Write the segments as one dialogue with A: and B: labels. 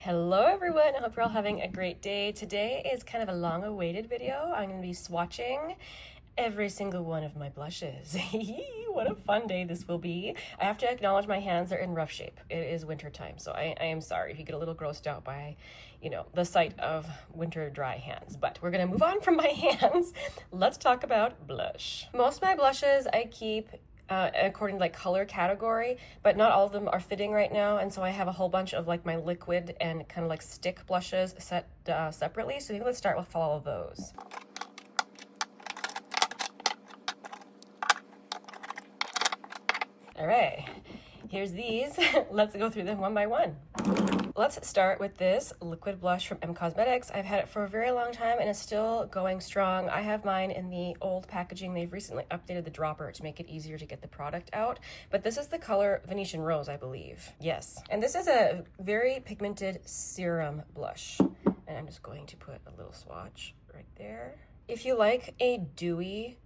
A: Hello everyone, I hope you're all having a great day. Today is kind of a long-awaited video. I'm going to be swatching every single one of my blushes. What a fun day this will be. I have to acknowledge my hands are in rough shape. It is winter time, so I am sorry if you get a little grossed out by, the sight of winter dry hands. But we're going to move on from my hands. Let's talk about blush. Most of my blushes I keep according to color category, but not all of them are fitting right now, and so I have a whole bunch of my liquid and kind of stick blushes set separately. So let's start with all of those. All right, here's these. Let's go through them one by one. Let's start with this liquid blush from M Cosmetics. I've had it for a very long time and it's still going strong. I have mine in the old packaging. They've recently updated the dropper to make it easier to get the product out. But this is the color Venetian Rose, I believe. Yes. And this is a very pigmented serum blush. And I'm just going to put a little swatch right there. If you like a dewy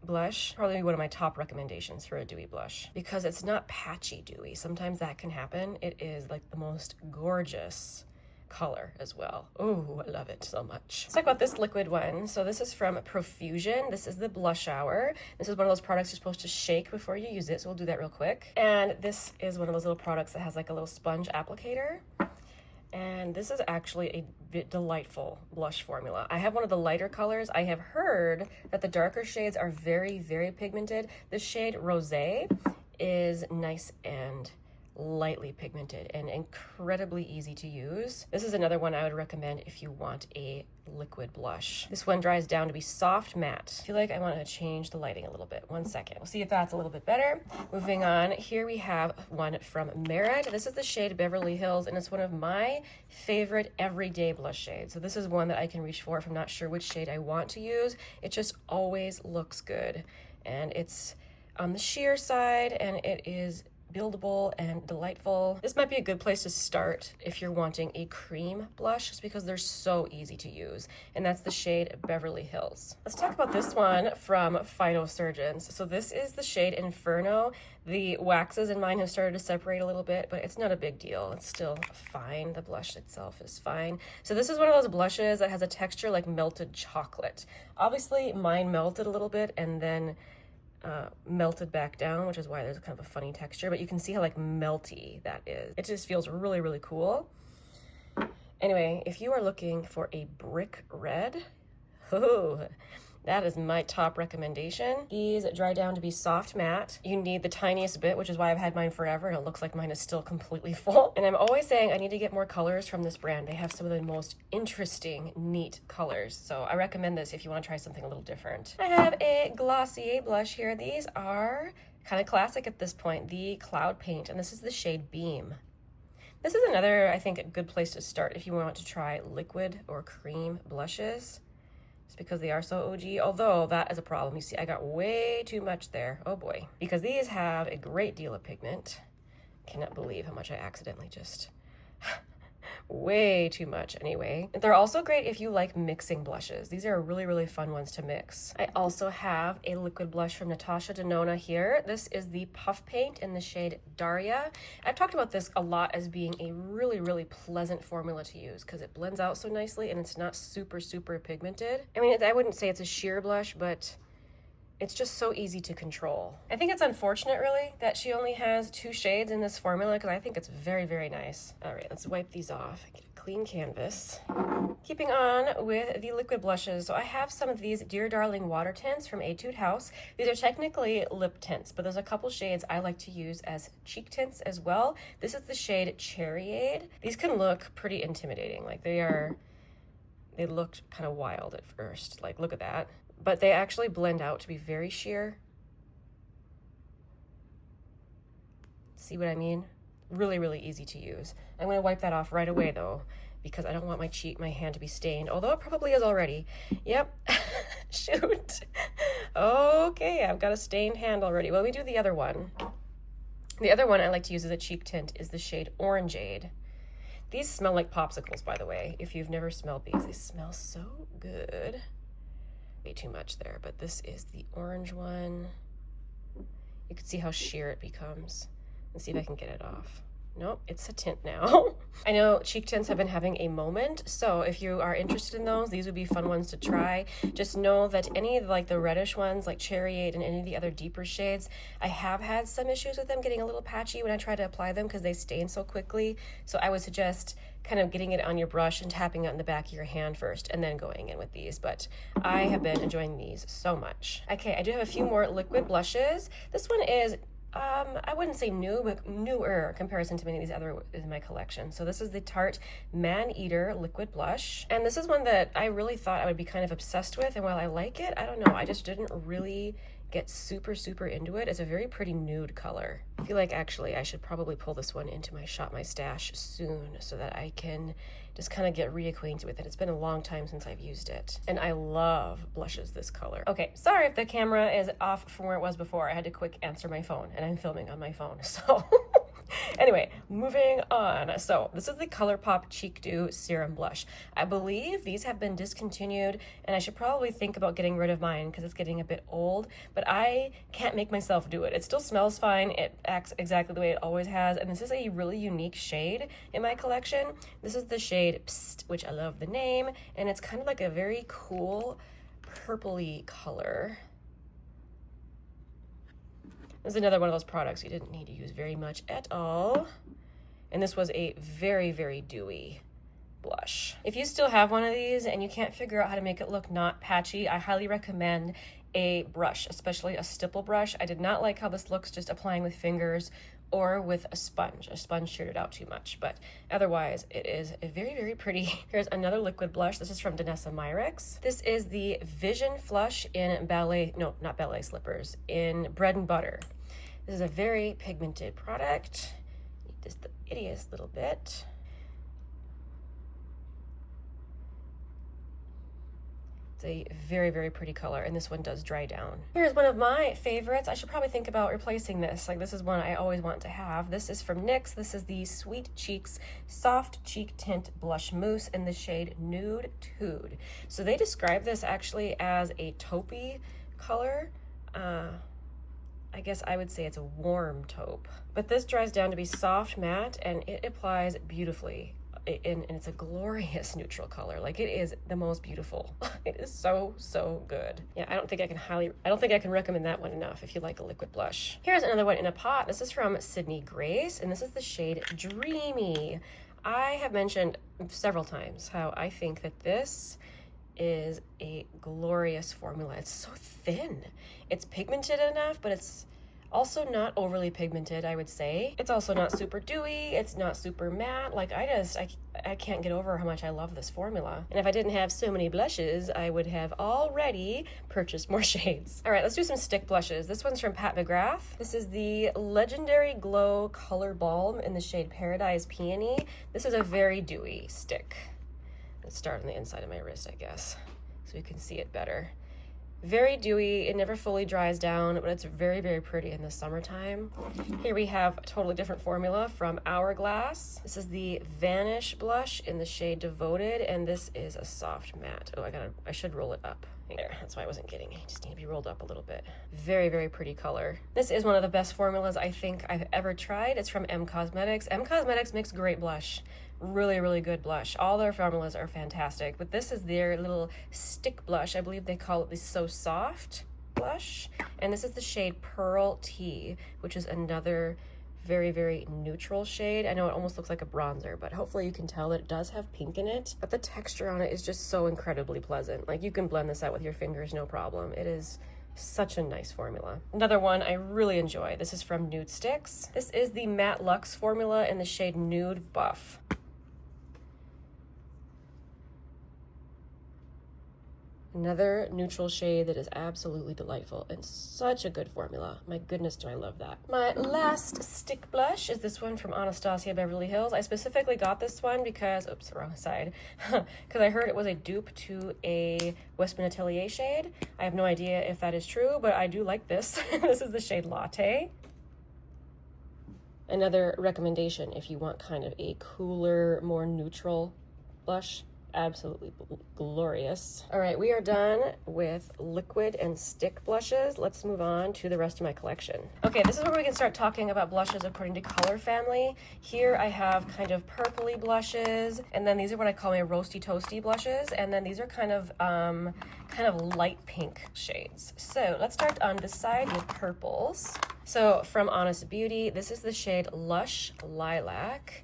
A: blush, probably one of my top recommendations for a dewy blush, because it's not patchy dewy. Sometimes that can happen. It is the most gorgeous color as well. Oh, I love it so much. Let's talk about this liquid one. So this is from Profusion. This is the Blush Hour. This is one of those products you're supposed to shake before you use it, so we'll do that real quick. And this is one of those little products that has a little sponge applicator. And this is actually a delightful blush formula. I have one of the lighter colors. I have heard that the darker shades are very, very pigmented. The shade Rosy is nice and lightly pigmented and incredibly easy to use. This is another one I would recommend if you want a liquid blush. This one dries down to be soft matte. I feel like I want to change the lighting a little bit. 1 second. We'll see if that's a little bit better. Moving on, here we have one from Merit. This is the shade Beverly Hills, and it's one of my favorite everyday blush shades. So this is one that I can reach for if I'm not sure which shade I want to use. It just always looks good. And it's on the sheer side, and it is buildable and delightful. This might be a good place to start if you're wanting a cream blush, just because they're so easy to use, and that's the shade Beverly Hills. Let's talk about this one from Phytosurgeons. So this is the shade Inferno. The waxes in mine have started to separate a little bit, but it's not a big deal. It's still fine. The blush itself is fine. So this is one of those blushes that has a texture like melted chocolate. Obviously mine melted a little bit and then melted back down, which is why there's kind of a funny texture, but you can see how melty that is. It just feels really, really cool. Anyway, if you are looking for a brick red, that is my top recommendation. These dry down to be soft matte. You need the tiniest bit, which is why I've had mine forever, and it looks like mine is still completely full. And I'm always saying I need to get more colors from this brand. They have some of the most interesting, neat colors. So I recommend this if you want to try something a little different. I have a Glossier blush here. These are kind of classic at this point, the Cloud Paint, and this is the shade Beam. This is another, I think, a good place to start if you want to try liquid or cream blushes. Because they are so OG, although that is a problem. You see, I got way too much there. Oh boy. Because these have a great deal of pigment. Cannot believe how much I accidentally just... way too much anyway. They're also great if you like mixing blushes. These are really, really fun ones to mix. I also have a liquid blush from Natasha Denona here. This is the Puff Paint in the shade Daria. I've talked about this a lot as being a really, really pleasant formula to use because it blends out so nicely and it's not super, super pigmented. I mean, I wouldn't say it's a sheer blush, but it's just so easy to control. I think it's unfortunate, really, that she only has 2 shades in this formula because I think it's very, very nice. All right, let's wipe these off. Get a clean canvas. Keeping on with the liquid blushes, so I have some of these Dear Darling water tints from Etude House. These are technically lip tints, but there's a couple shades I like to use as cheek tints as well. This is the shade Cherryade. These can look pretty intimidating. They looked kind of wild at first. Look at that. But they actually blend out to be very sheer. See what I mean? Really, really easy to use. I'm gonna wipe that off right away though, because I don't want my hand to be stained, although it probably is already. Yep, shoot. Okay, I've got a stained hand already. Well, let me do the other one. The other one I like to use as a cheek tint is the shade Orangeade. These smell like popsicles, by the way. If you've never smelled these, they smell so good. Way too much there, but this is the orange one. You can see how sheer it becomes. Let's see if I can get it off. Nope, it's a tint now. I know cheek tints have been having a moment, so if you are interested in those, these would be fun ones to try. Just know that any of like the reddish ones, like Cherryade and any of the other deeper shades, I have had some issues with them getting a little patchy when I try to apply them because they stain so quickly. So I would suggest kind of getting it on your brush and tapping it on the back of your hand first and then going in with these, but I have been enjoying these so much. Okay, I do have a few more liquid blushes. This one is I wouldn't say new, but newer comparison to many of these other in my collection. So this is the Tarte Man Eater Liquid Blush. And this is one that I really thought I would be kind of obsessed with. And while I like it, I don't know, I just didn't really get super into it. It's a very pretty nude color. I feel like actually I should probably pull this one into my Shop My Stash soon so that I can just kind of get reacquainted with it. It's been a long time since I've used it. And I love blushes this color. Okay, sorry if the camera is off from where it was before. I had to quick answer my phone and I'm filming on my phone, so. Anyway, moving on. So this is the ColourPop Cheek Dew Serum Blush. I believe these have been discontinued and I should probably think about getting rid of mine because it's getting a bit old, but I can't make myself do it. It still smells fine. It acts exactly the way it always has. And this is a really unique shade in my collection. This is the shade Psst, which I love the name. And it's kind of like a very cool purpley color. This is another one of those products you didn't need to use very much at all. And this was a very dewy blush. If you still have one of these and you can't figure out how to make it look not patchy, I highly recommend a brush, especially a stipple brush. I did not like how this looks just applying with fingers or with a sponge. A sponge sheared it out too much, but otherwise it is very pretty. Here's another liquid blush. This is from Danessa Myricks. This is the Vision Flush in ballet, no, not ballet slippers, in Bread and Butter. This is a very pigmented product. Just the ittiest little bit. It's a very pretty color, and this one does dry down. Here's one of my favorites. I should probably think about replacing this. Like, this is one I always want to have. This is from NYX. This is the Sweet Cheeks Soft Cheek Tint Blush Mousse in the shade Nude Tude. So they describe this actually as a taupey color. I guess I would say it's a warm taupe. But this dries down to be soft matte, and it applies beautifully. And it's a glorious neutral color. Like, it is the most beautiful. It is so good. Yeah, I don't think I can recommend that one enough if you like a liquid blush. Here's another one in a pot. This is from Sydney Grace, and this is the shade Dreamy. I have mentioned several times how I think that this is a glorious formula. It's so thin. It's pigmented enough, but it's also not overly pigmented, I would say. It's also not super dewy. It's not super matte. Like, I can't get over how much I love this formula. And if I didn't have so many blushes, I would have already purchased more shades. All right, let's do some stick blushes. This one's from Pat McGrath. This is the Legendary Glow Color Balm in the shade Paradise Peony. This is a very dewy stick. Let's start on the inside of my wrist, I guess, so you can see it better. Very dewy. It never fully dries down, but it's very pretty in the summertime. Here we have a totally different formula from Hourglass. This is the Vanish blush in the shade Devoted, and this is a soft matte. Oh, I should roll it up. There, that's why I wasn't getting it. Just need to be rolled up a little bit. Very pretty color. This is one of the best formulas I think I've ever tried. It's from M Cosmetics. M Cosmetics makes great blush. Really good blush. All their formulas are fantastic, but this is their little stick blush. I believe they call it the So Soft blush, and this is the shade Pearl Tea, which is another very neutral shade. I know it almost looks like a bronzer, but hopefully you can tell that it does have pink in it, but the texture on it is just so incredibly pleasant. Like, you can blend this out with your fingers, no problem. It is such a nice formula. Another one I really enjoy. This is from Nude Sticks. This is the Matte Luxe formula in the shade Nude Buff. Another neutral shade that is absolutely delightful and such a good formula. My goodness, do I love that. My last stick blush is this one from Anastasia Beverly Hills. I specifically got this one because, oops, wrong side, because I heard it was a dupe to a Westman Atelier shade. I have no idea if that is true, but I do like this. This is the shade Latte. Another recommendation if you want kind of a cooler, more neutral blush absolutely glorious. All right, we are done with liquid and stick blushes. Let's move on to the rest of my collection. Okay, this is where we can start talking about blushes according to color family. Here I have kind of purpley blushes, and then these are what I call my roasty toasty blushes, and then these are kind of light pink shades. So let's start on this side with purples. So from Honest Beauty, this is the shade Lush Lilac.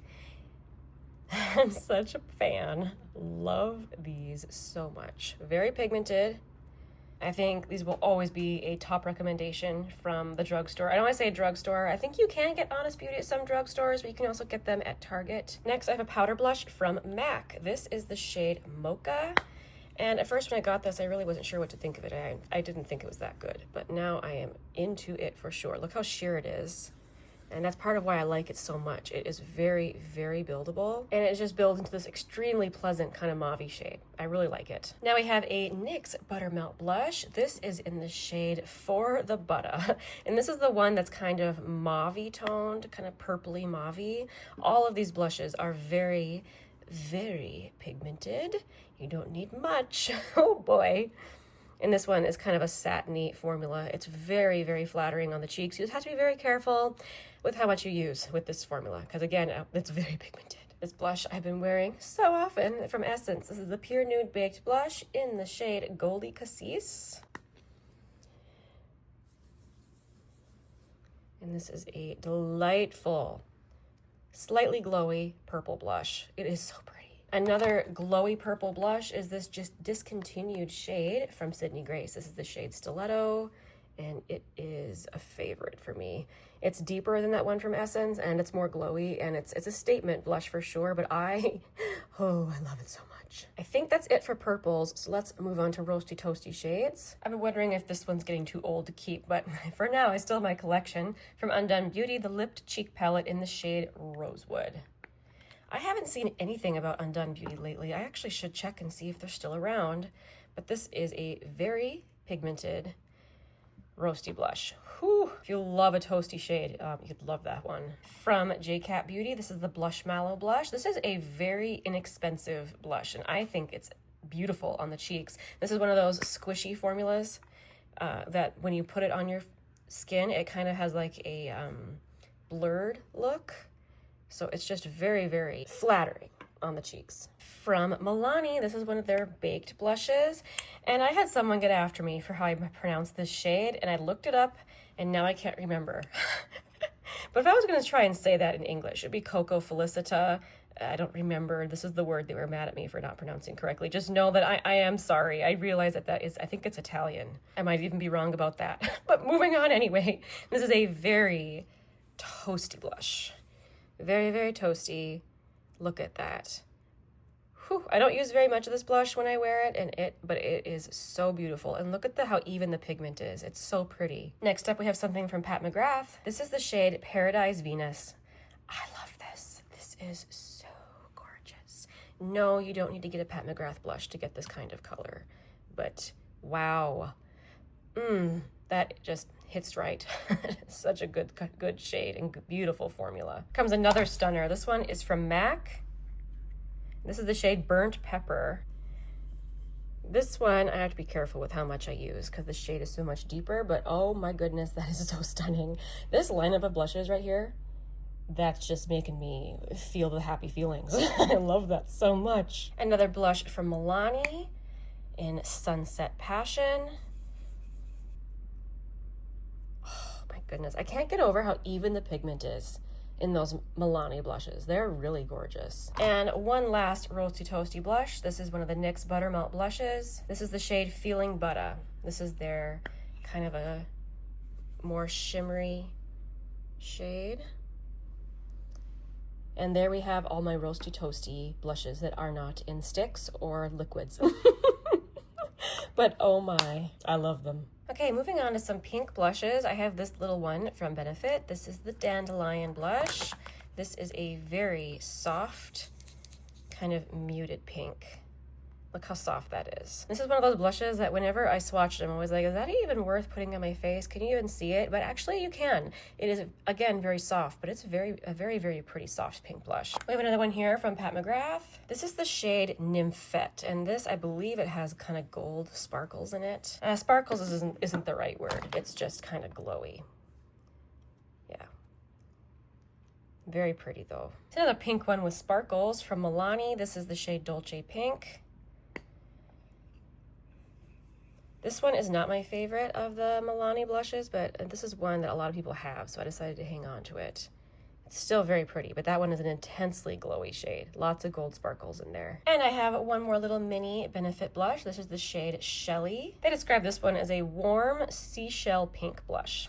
A: I'm such a fan. Love these so much. Very pigmented. I think these will always be a top recommendation from the drugstore. I don't want to say drugstore. I think you can get Honest Beauty at some drugstores, but you can also get them at Target. Next, I have a powder blush from MAC. This is the shade Mocha. And at first when I got this, I really wasn't sure what to think of it. I didn't think it was that good, but now I am into it for sure. Look how sheer it is. And that's part of why I like it so much. It is very, very buildable, and it just builds into this extremely pleasant kind of mauve-y shade. I really like it. Now we have a NYX Buttermelt Blush. This is in the shade For the Butta, and this is the one that's kind of mauve-y toned, kind of purpley mauve-y. All of these blushes are very, very pigmented. You don't need much. Oh boy. And this one is kind of a satiny formula. It's very, very flattering on the cheeks. You just have to be very careful with how much you use with this formula, because again, it's very pigmented. This blush I've been wearing so often from Essence. This is the Pure Nude Baked Blush in the shade Goldie Cassis. And this is a delightful, slightly glowy purple blush. It is so pretty. Another glowy purple blush is this just discontinued shade from Sydney Grace. This is the shade Stiletto, and it is a favorite for me. It's deeper than that one from Essence, and it's more glowy, and it's a statement blush for sure, but I love it so much. I think that's it for purples, so let's move on to roasty toasty shades. I've been wondering if this one's getting too old to keep, but for now, I still have my collection. From Undone Beauty, the Lipped Cheek Palette in the shade Rosewood. I haven't seen anything about Undone Beauty lately. I actually should check and see if they're still around, but this is a very pigmented roasty blush. Whew. If you love a toasty shade, you'd love that one. From JCat Beauty, this is the Blush Mallow Blush. This is a very inexpensive blush, and I think it's beautiful on the cheeks. This is one of those squishy formulas that when you put it on your skin, it kind of has like a blurred look. So it's just very, very flattering on the cheeks. From Milani, this is one of their baked blushes. And I had someone get after me for how I pronounce this shade, and I looked it up, and now I can't remember. But if I was going to try and say that in English, it'd be Coco Felicita. I don't remember. This is the word they were mad at me for not pronouncing correctly. Just know that I am sorry. I realize that is, I think it's Italian. I might even be wrong about that. But moving on anyway, this is a very toasty blush. Very, very toasty. Look at that. Whew. I don't use very much of this blush when I wear it, but it is so beautiful. And look at how even the pigment is. It's so pretty. Next up, we have something from Pat McGrath. This is the shade Paradise Venus. I love this. This is so gorgeous. No, you don't need to get a Pat McGrath blush to get this kind of color. But wow. That just hits right. Such a good shade and beautiful formula. Comes another stunner. This one is from MAC. This is the shade Burnt Pepper. This one I have to be careful with how much I use because the shade is so much deeper, but oh my goodness, that is so stunning. This lineup of blushes right here, that's just making me feel the happy feelings. I love that so much. Another blush from Milani in Sunset Passion. Goodness, I can't get over how even the pigment is in those Milani blushes. They're really gorgeous. And one last roasty toasty blush. This is one of the NYX Buttermelt blushes. This is the shade Feeling Butta. This is their kind of a more shimmery shade. And there we have all my roasty toasty blushes that are not in sticks or liquids. But oh my, I love them. Okay, moving on to some pink blushes. I have this little one from Benefit. This is the Dandelion blush. This is a very soft, kind of muted pink. Look how soft that is. This is one of those blushes that whenever I swatched them, I was like, is that even worth putting on my face? Can you even see it? But actually you can. It is, again, very soft, but it's a very pretty soft pink blush. We have another one here from Pat McGrath. This is the shade Nymphette, and this, I believe it has kind of gold sparkles in it. Sparkles isn't the right word. It's just kind of glowy. Yeah. Very pretty though. It's another pink one with sparkles from Milani. This is the shade Dolce Pink. This one is not my favorite of the Milani blushes, but this is one that a lot of people have, so I decided to hang on to it. It's still very pretty, but that one is an intensely glowy shade. Lots of gold sparkles in there. And I have one more little mini Benefit blush. This is the shade Shelly. They describe this one as a warm seashell pink blush.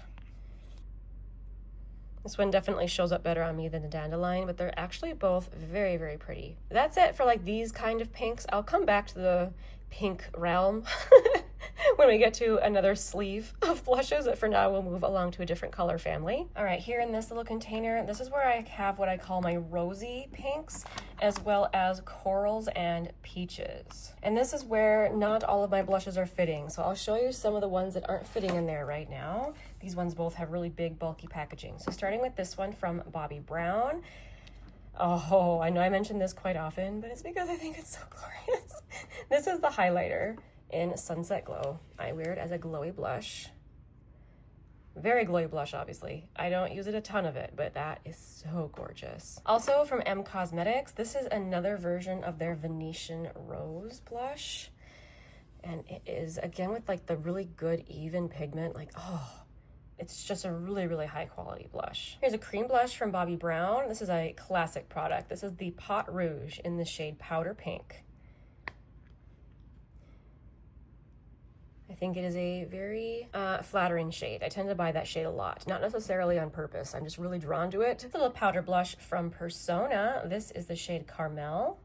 A: This one definitely shows up better on me than the Dandelion, but they're actually both very pretty. That's it for like these kind of pinks. I'll come back to the pink realm when we get to another sleeve of blushes, but for now we'll move along to a different color family. All right, here in this little container, this is where I have what I call my rosy pinks, as well as corals and peaches. And this is where not all of my blushes are fitting, so I'll show you some of the ones that aren't fitting in there right now. These ones both have really big bulky packaging. So starting with this one from Bobbi Brown. Oh, I know I mention this quite often, but it's because I think it's so glorious. This is the highlighter in Sunset Glow. I wear it as a glowy blush. Very glowy blush, obviously. I don't use it a ton of it, but that is so gorgeous. Also from M Cosmetics, this is another version of their Venetian Rose blush. And it is, again, with like the really good even pigment, like, oh, it's just a really high quality blush. Here's a cream blush from Bobbi Brown. This is a classic product. This is the Pot Rouge in the shade Powder Pink. I think it is a very flattering shade. I tend to buy that shade a lot, not necessarily on purpose. I'm just really drawn to it. A little powder blush from Persona. This is the shade Carmel.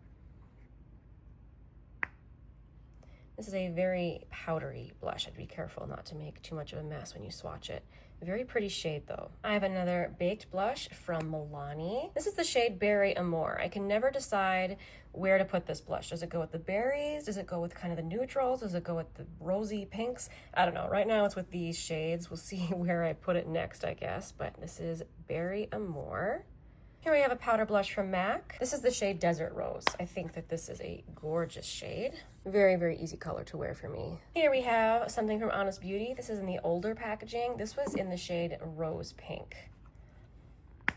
A: This is a very powdery blush. I'd be careful not to make too much of a mess when you swatch it. Very pretty shade though. I have another baked blush from Milani. This is the shade Berry Amore. I can never decide where to put this blush. Does it go with the berries? Does it go with kind of the neutrals? Does it go with the rosy pinks? I don't know. Right now it's with these shades. We'll see where I put it next, I guess. But this is Berry Amore. Here we have a powder blush from MAC. This is the shade Desert Rose. I think that this is a gorgeous shade. Very easy color to wear for me. Here we have something from Honest Beauty. This is in the older packaging. This was in the shade Rose Pink.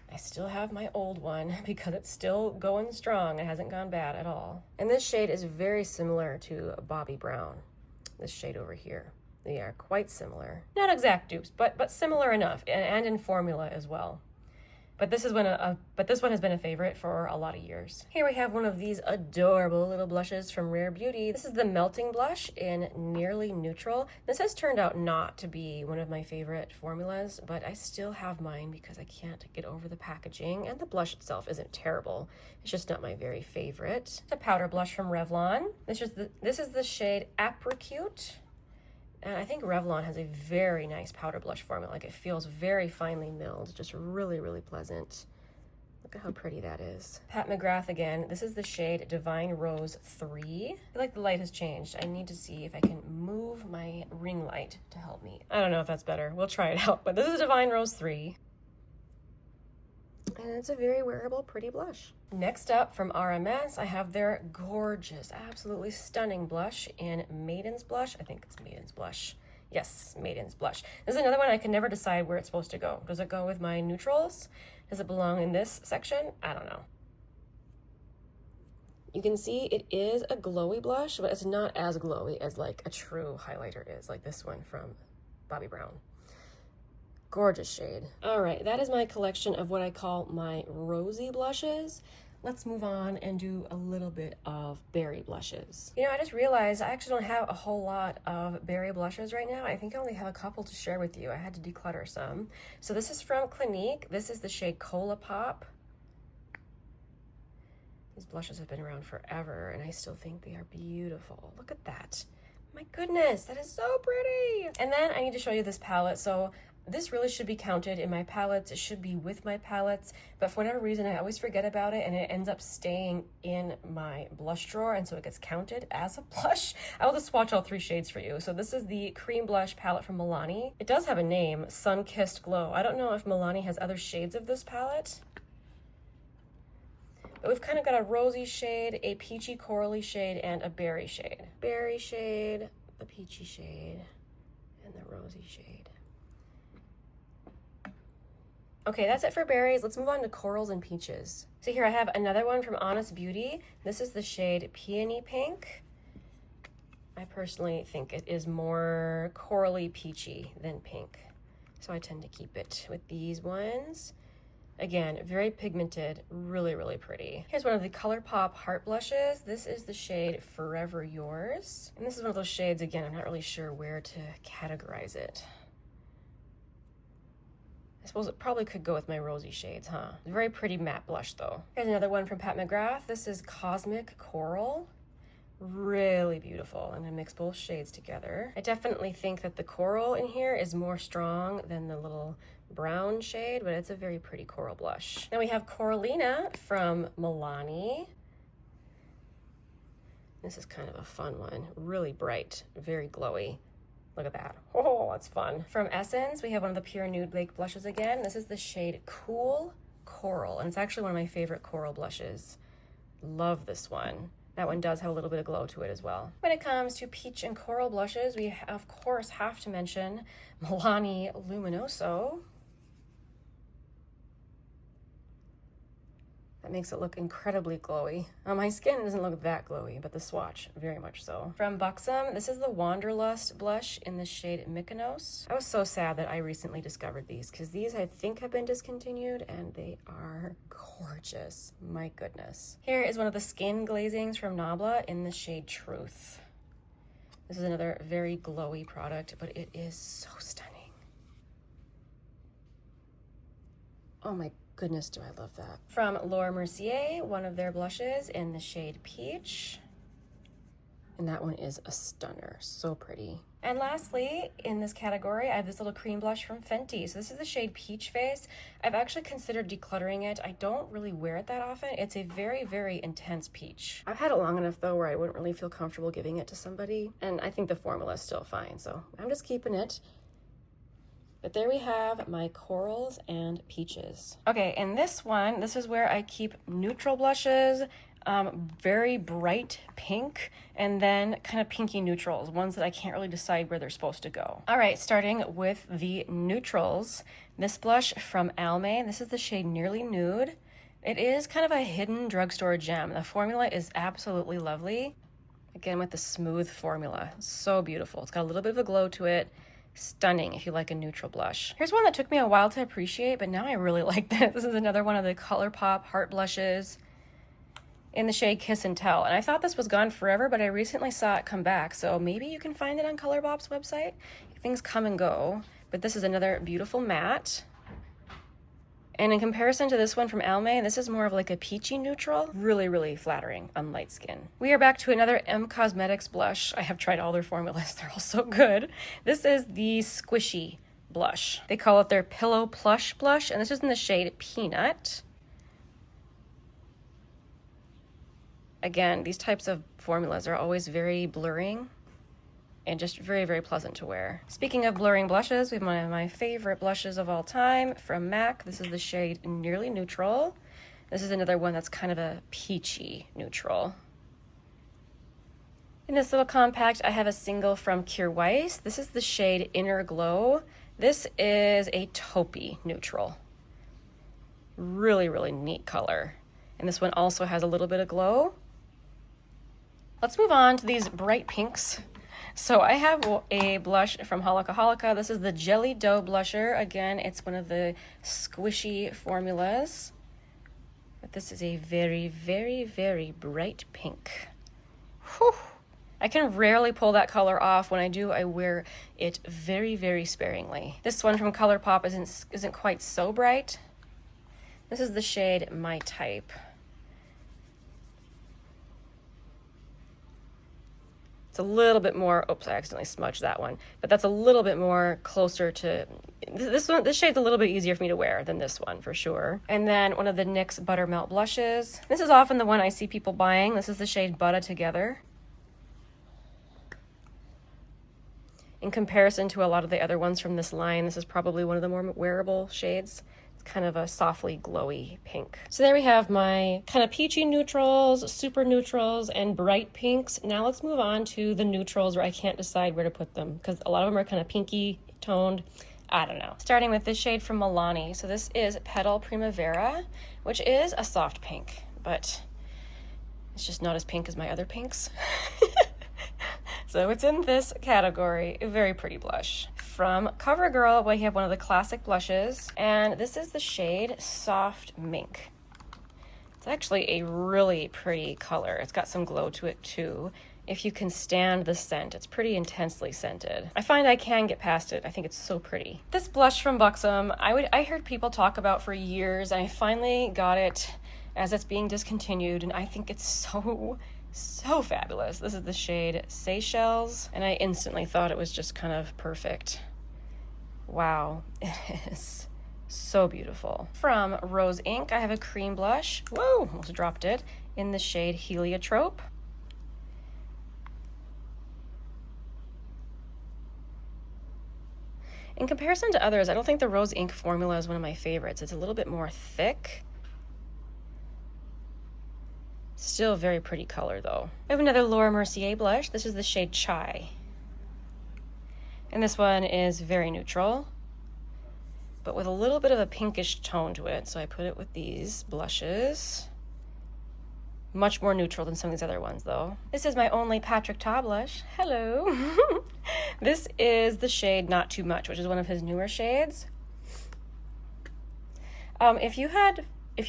A: I still have my old one because it's still going strong. It hasn't gone bad at all. And this shade is very similar to Bobbi Brown. This shade over here. They are quite similar. Not exact dupes, but similar enough, and in formula as well. But this one has been a favorite for a lot of years. Here we have one of these adorable little blushes from Rare Beauty. This is the Melting Blush in Nearly Neutral. This has turned out not to be one of my favorite formulas, but I still have mine because I can't get over the packaging, and the blush itself isn't terrible. It's just not my very favorite. The powder blush from Revlon. This is the shade Apricot. And I think Revlon has a very nice powder blush formula. Like, it feels very finely milled, just really pleasant. Look at how pretty that is. Pat McGrath again. This is the shade Divine Rose 3. I feel like the light has changed. I need to see if I can move my ring light to help me. I don't know if that's better. We'll try it out. But this is Divine Rose 3. And it's a very wearable, pretty blush. Next up from RMS, I have their gorgeous, absolutely stunning blush in Maiden's Blush. I think it's Maiden's Blush. Yes, Maiden's Blush. This is another one I can never decide where it's supposed to go. Does it go with my neutrals? Does it belong in this section? I don't know. You can see it is a glowy blush, but it's not as glowy as like a true highlighter is, like this one from Bobbi Brown. Gorgeous shade. All right, that is my collection of what I call my rosy blushes. Let's move on and do a little bit of berry blushes. You know, I just realized I actually don't have a whole lot of berry blushes right now. I think I only have a couple to share with you. I had to declutter some. So this is from Clinique. This is the shade Cola Pop. These blushes have been around forever, and I still think they are beautiful. Look at that. My goodness, that is so pretty. And then I need to show you this palette. So This really should be counted in my palettes. It should be with my palettes, but for whatever reason, I always forget about it and it ends up staying in my blush drawer, and so it gets counted as a blush. I will just swatch all 3 shades for you. So this is the Cream Blush palette from Milani. It does have a name, Sun Kissed Glow. I don't know if Milani has other shades of this palette. But we've kind of got a rosy shade, a peachy corally shade, and a berry shade. Berry shade, the peachy shade, and the rosy shade. Okay, that's it for berries. Let's move on to corals and peaches. So here I have another one from Honest Beauty. This is the shade Peony Pink. I personally think it is more corally peachy than pink, so I tend to keep it with these ones. Again, very pigmented, really, really pretty. Here's one of the ColourPop Heart Blushes. This is the shade Forever Yours. And this is one of those shades, again, I'm not really sure where to categorize it. I suppose it probably could go with my rosy shades, huh? Very pretty matte blush, though. Here's another one from Pat McGrath. This is Cosmic Coral. Really beautiful. I'm gonna mix both shades together. I definitely think that the coral in here is more strong than the little brown shade, but it's a very pretty coral blush. Then we have Coralina from Milani. This is kind of a fun one. Really bright, very glowy. Look at that. Oh, that's fun. From Essence, we have one of the Pure Nude Baked blushes again. This is the shade Cool Coral, and it's actually one of my favorite coral blushes. Love this one. That one does have a little bit of glow to it as well. When it comes to peach and coral blushes, we of course have to mention Milani Luminoso. That makes it look incredibly glowy. My skin doesn't look that glowy, but the swatch, very much so. From Buxom, this is the Wanderlust blush in the shade Mykonos. I was so sad that I recently discovered these, because these I think have been discontinued, and they are gorgeous. My goodness. Here is one of the skin glazings from Nabla in the shade Truth. This is another very glowy product, but it is so stunning. Oh my goodness, do I love that. From Laura Mercier, one of their blushes in the shade Peach. And that one is a stunner, so pretty. And lastly, in this category, I have this little cream blush from Fenty. So this is the shade Peach Face. I've actually considered decluttering it. I don't really wear it that often. It's a very, very intense peach. I've had it long enough though where I wouldn't really feel comfortable giving it to somebody. And I think the formula is still fine, so I'm just keeping it. But there we have my corals and peaches. Okay, and this one, this is where I keep neutral blushes, very bright pink, and then kind of pinky neutrals, ones that I can't really decide where they're supposed to go. All right, starting with the neutrals. This blush from Almay, this is the shade Nearly Nude. It is kind of a hidden drugstore gem. The formula is absolutely lovely. Again, with the smooth formula, so beautiful. It's got a little bit of a glow to it. Stunning if you like a neutral blush. Here's one that took me a while to appreciate, but now I really like this. This is another one of the ColourPop Heart Blushes in the shade Kiss and Tell. And I thought this was gone forever, but I recently saw it come back. So maybe you can find it on ColourPop's website. Things come and go, but this is another beautiful matte. And in comparison to this one from Almay, this is more of like a peachy neutral. Really, really flattering on light skin. We are back to another Cosmetics blush. I have tried all their formulas. They're all so good. This is the Squishy blush. They call it their Pillow Plush blush, and this is in the shade Peanut. Again, these types of formulas are always very blurring and just very, very pleasant to wear. Speaking of blurring blushes, we have one of my favorite blushes of all time from MAC. This is the shade Nearly Neutral. This is another one that's kind of a peachy neutral. In this little compact, I have a single from Kjær Weis. This is the shade Inner Glow. This is a taupey neutral. Really, really neat color. And this one also has a little bit of glow. Let's move on to these bright pinks. So I have a blush from Holika Holika. This is the Jelly Dough Blusher. Again, it's one of the squishy formulas. But this is a very, very, very bright pink. Whew. I can rarely pull that color off. When I do, I wear it very, very sparingly. This one from ColourPop isn't quite so bright. This is the shade My Type. It's a little bit more, oops, I accidentally smudged that one, but that's a little bit more closer to, this one, this shade's a little bit easier for me to wear than this one for sure. And then one of the NYX Buttermelt blushes. This is often the one I see people buying. This is the shade Butta Together. In comparison to a lot of the other ones from this line, this is probably one of the more wearable shades. Kind of a softly glowy pink. So there we have my kind of peachy neutrals, super neutrals, and bright pinks. Now let's move on to the neutrals where I can't decide where to put them because a lot of them are kind of pinky toned. I don't know. Starting with this shade from Milani. So this is Petal Primavera, which is a soft pink, but it's just not as pink as my other pinks. So it's in this category. A very pretty blush. From CoverGirl, we have one of the classic blushes, and this is the shade Soft Mink. It's actually a really pretty color. It's got some glow to it too. If you can stand the scent, it's pretty intensely scented. I find I can get past it. I think it's so pretty. This blush from Buxom, I heard people talk about for years, and I finally got it as it's being discontinued, and I think it's so fabulous. This is the shade Seychelles, and I instantly thought it was just kind of perfect. Wow, it is so beautiful. From Rose Inc, I have a cream blush. Whoa, almost dropped it. In the shade Heliotrope. In comparison to others, I don't think the Rose Inc formula is one of my favorites. It's a little bit more thick. Still a very pretty color though. I have another Laura Mercier blush. This is the shade Chai. And this one is very neutral, but with a little bit of a pinkish tone to it. So I put it with these blushes. Much more neutral than some of these other ones though. This is my only Patrick Ta blush. Hello. This is the shade Not Too Much, which is one of his newer shades. If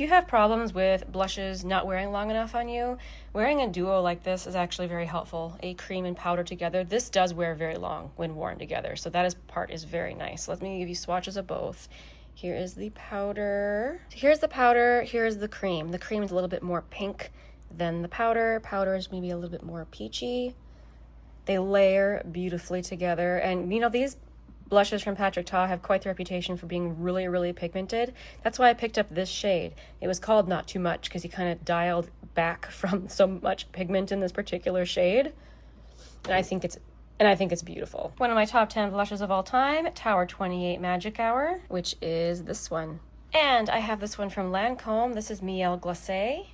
A: you have problems with blushes not wearing long enough on you, wearing a duo like this is actually very helpful. A cream and powder together. This does wear very long when worn together, so that part is very nice. Let me give you swatches of both. Here is the powder. Here's the powder, here's the cream. The cream is a little bit more pink than the powder. Powder is maybe a little bit more peachy. They layer beautifully together, and you know, these blushes from Patrick Ta have quite the reputation for being really, really pigmented. That's why I picked up this shade. It was called Not Too Much because he kind of dialed back from so much pigment in this particular shade. And I think it's beautiful. One of my top 10 blushes of all time, Tower 28 Magic Hour, which is this one. And I have this one from Lancome. This is Miel Glacé.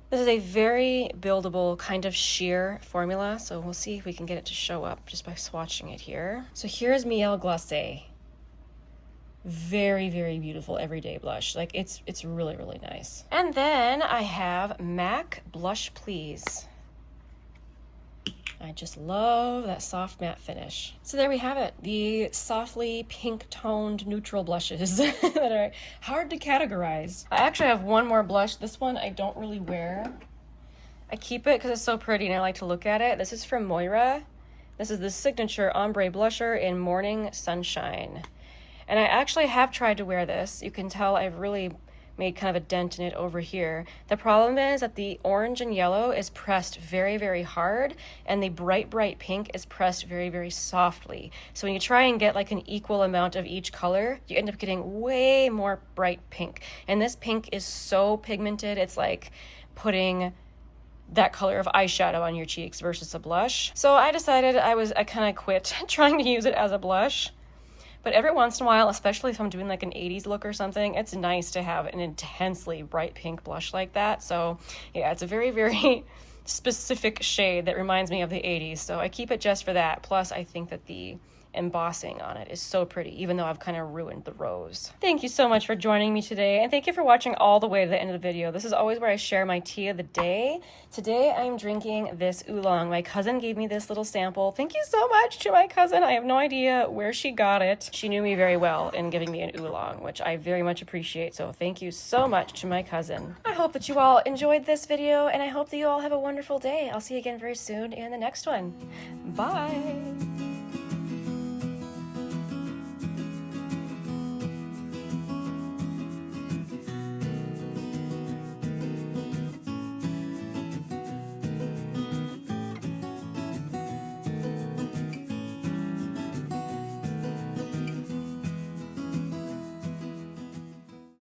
A: This is a very buildable kind of sheer formula, so we'll see if we can get it to show up just by swatching it here. So here's Miel Glacé. Very, very beautiful everyday blush. Like it's really, really nice. And then I have MAC Blush Please. I just love that soft matte finish. So there we have it, the softly pink toned neutral blushes that are hard to categorize. I actually have one more blush. This one I don't really wear. I keep it because it's so pretty and I like to look at it. This is from Moira. This is the signature ombre blusher in Morning Sunshine. And I actually have tried to wear this. You can tell I've really made kind of a dent in it over here. The problem is that the orange and yellow is pressed very, very hard, and the bright, bright pink is pressed very, very softly. So when you try and get like an equal amount of each color, you end up getting way more bright pink. And this pink is so pigmented, it's like putting that color of eyeshadow on your cheeks versus a blush. So I decided I kind of quit trying to use it as a blush. But every once in a while, especially if I'm doing like an 80s look or something, it's nice to have an intensely bright pink blush like that. So yeah, it's a very, very specific shade that reminds me of the 80s. So I keep it just for that. Plus, I think that the embossing on it is so pretty, even though I've kind of ruined the rose. Thank you so much for joining me today, and thank you for watching all the way to the end of the video. This is always where I share my tea of the day. Today I'm drinking this oolong. My cousin gave me this little sample. Thank you so much to my cousin. I have no idea where she got it. She knew me very well in giving me an oolong, which I very much appreciate, so thank you so much to my cousin. I hope that you all enjoyed this video, and I hope that you all have a wonderful day. I'll see you again very soon in the next one. Bye!